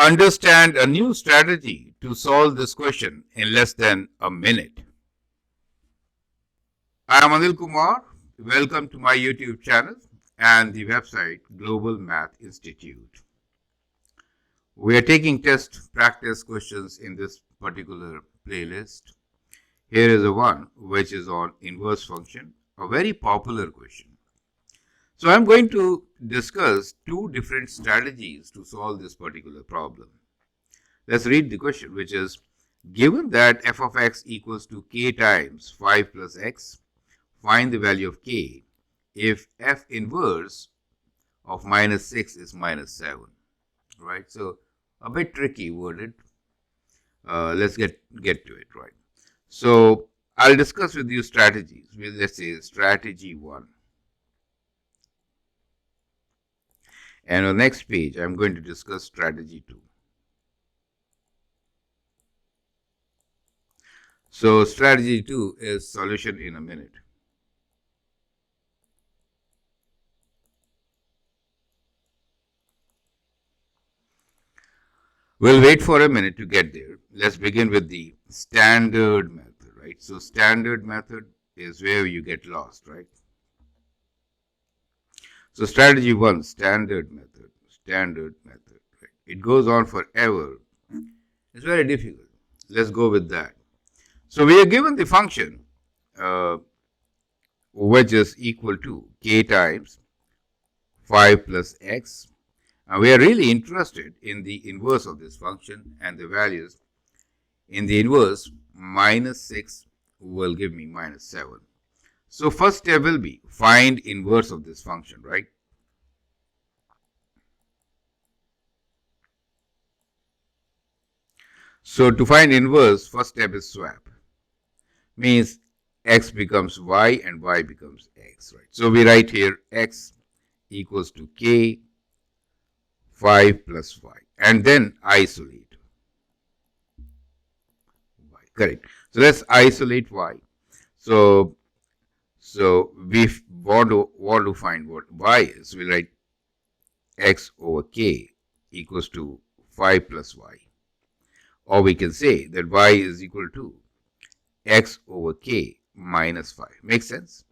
understand a new strategy to solve this question in less than a minute. I am Anil Kumar. Welcome to my YouTube channel and the website Global Math Institute. We are taking test practice questions in this particular playlist. Here is a one which is on inverse function, a very popular question. So I'm going to discuss two different strategies to solve this particular problem. Let's read the question, which is, given that f of x equals to k times 5 plus x, find the value of k if f inverse of minus 6 is minus 7. Right? So a bit tricky worded. Let's get to it, right? So I'll discuss with you strategies. Let's say strategy 1. And on the next page, I'm going to discuss strategy 2. So strategy 2 is solution in a minute. We'll wait for a minute to get there. Let's begin with the standard method, right? So standard method is where you get lost, right? So strategy 1, standard method, right? It goes on forever. It's very difficult. Let's go with that. So we are given the function which is equal to k times 5 plus x. And we are really interested in the inverse of this function, and the values in the inverse, minus 6 will give me minus 7. So first step will be find inverse of this function, right? So to find inverse, first step is swap. Means x becomes y and y becomes x, right? So we write here x equals to k 5 plus y, and then isolate y. Correct. So let's isolate y. So we want to find what y is. We write x over k equals to 5 plus y. Or we can say that y is equal to x over k minus 5. Makes sense?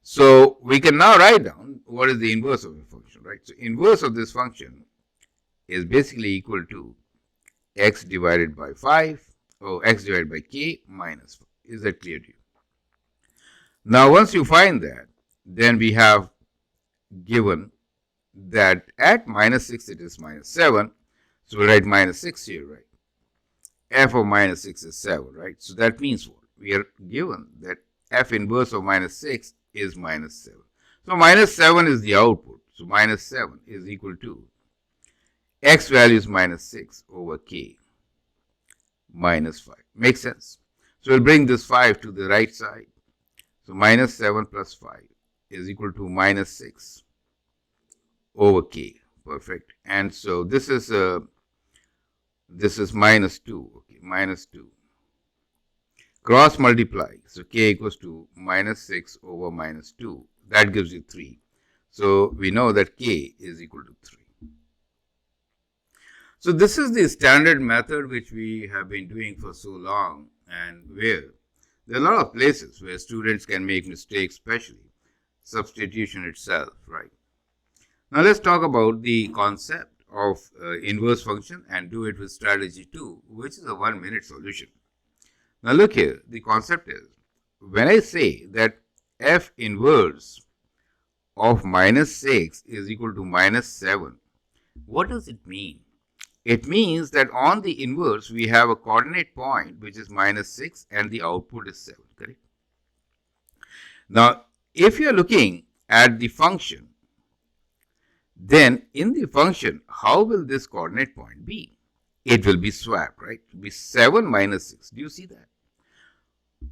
So we can now write down what is the inverse of the function, right? So inverse of this function is basically equal to x divided by 5, or x divided by k minus 5. Is that clear to you? Now once you find that, then we have given that at minus 6 it is minus 7. So we write minus 6 here, right? F of minus 6 is 7, right? So that means what? We are given that f inverse of minus 6 is minus 7. So minus 7 is the output. So minus 7 is equal to x value is minus 6 over k minus 5. Makes sense? So we'll bring this 5 to the right side. So minus 7 plus 5 is equal to minus 6 over k. Perfect. And so this is minus 2. Okay, minus 2. Cross multiply. So k equals to minus 6 over minus 2. That gives you 3. So we know that k is equal to 3. So this is the standard method which we have been doing for so long, and where there are a lot of places where students can make mistakes, especially substitution itself, right? Now let's talk about the concept of inverse function and do it with strategy 2, which is a 1-minute solution. Now look here, the concept is, when I say that f inverse of minus 6 is equal to minus 7, what does it mean? It means that on the inverse, we have a coordinate point which is minus 6 and the output is 7, correct? Now, if you are looking at the function, then in the function, how will this coordinate point be? It will be swapped, right? It will be 7 minus 6. Do you see that?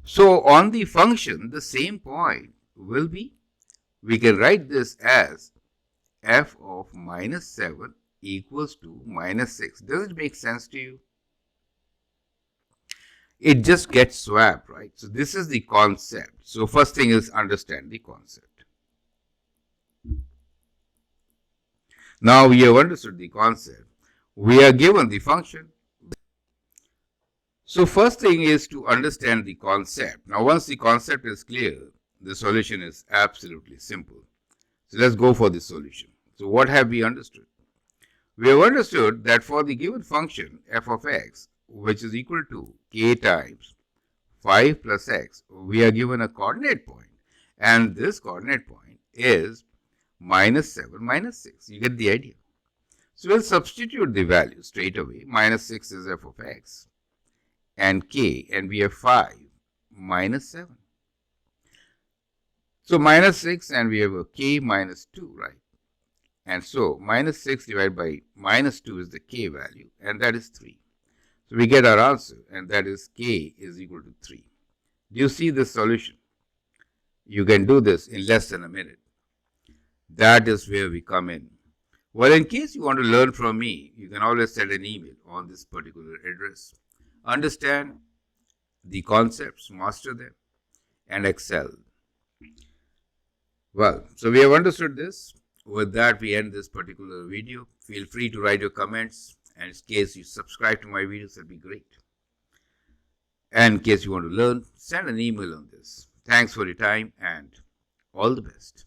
So on the function, the same point will be, we can write this as f of minus 7 equals to minus 6. Does it make sense to you? It just gets swapped, right? So this is the concept. So first thing is understand the concept. Now we have understood the concept. We are given the function. So first thing is to understand the concept. Now once the concept is clear, the solution is absolutely simple. So let's go for the solution. So what have we understood? We have understood that for the given function f of x, which is equal to k times 5 plus x, we are given a coordinate point, and this coordinate point is minus 7 minus 6. You get the idea. So we'll substitute the value straight away. Minus 6 is f of x and k, and we have 5 minus 7. So minus 6 and we have a k minus 2, right? And so minus 6 divided by minus 2 is the k value, and that is 3. So we get our answer, and that is k is equal to 3. Do you see this solution? You can do this in less than a minute. That is where we come in. Well, in case you want to learn from me, you can always send an email on this particular address. Understand the concepts, master them, and excel. Well, so we have understood this. With that, we end this particular video. Feel free to write your comments, and in case you subscribe to my videos, that'd be great. And in case you want to learn, send an email on this. Thanks for your time and all the best.